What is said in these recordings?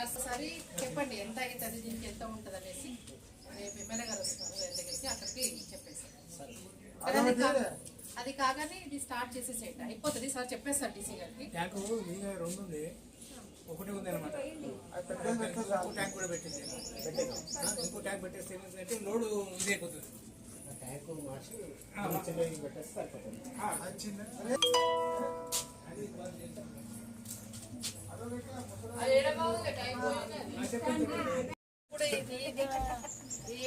ఒకసారి చెప్పండి ఎంత అవుతుంది, దీనికి ఎంత ఉంటుంది అనేసి. రేపు ఎమ్మెల్యే గారు వస్తున్నారు వేరే దగ్గరికి, అక్కడికి చెప్పేసారు. అది కాగానే ఇది స్టార్ట్ చేసేసేయండి, అయిపోతుంది సార్ చెప్పేస్తారు డీసీ గారికి. ట్యాంకు రెండు ఉంది, ఒకటే ఉంది అనమాట. ఇంకో ట్యాంక్ కూడా పెట్టేసి ఇంకో ట్యాంక్ పెట్టేస్తే ఏమైందంటే లోడు ఇదే అయిపోతుంది. ట్యాంకు మార్చి పెట్టేస్తే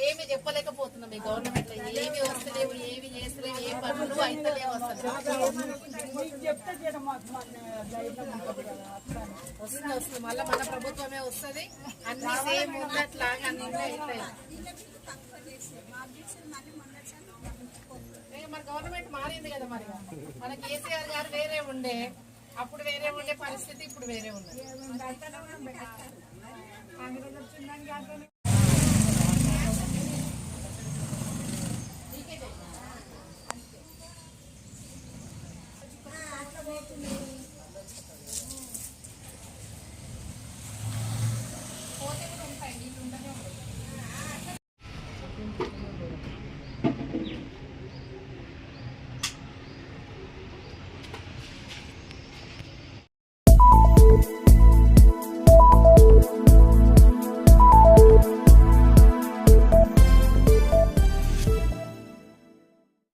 ఏమి చెప్పలేకపోతున్నాం ఈ గవర్నమెంట్ లో, ఏమి వస్తలేవు, ఏమి చేస్తలేవు, ఏ పనులు అయితలేవు. వస్తుంది మళ్ళీ మన ప్రభుత్వమే వస్తుంది, అన్ని సేమ్ ఉన్నట్లాగా అన్ని అవుతాయి. మన గవర్నమెంట్ మారింది కదా, మరి మన కేసీఆర్ గారు వేరే ఉండే, అప్పుడు వేరే ఉండే పరిస్థితి, ఇప్పుడు వేరే ఉన్నది.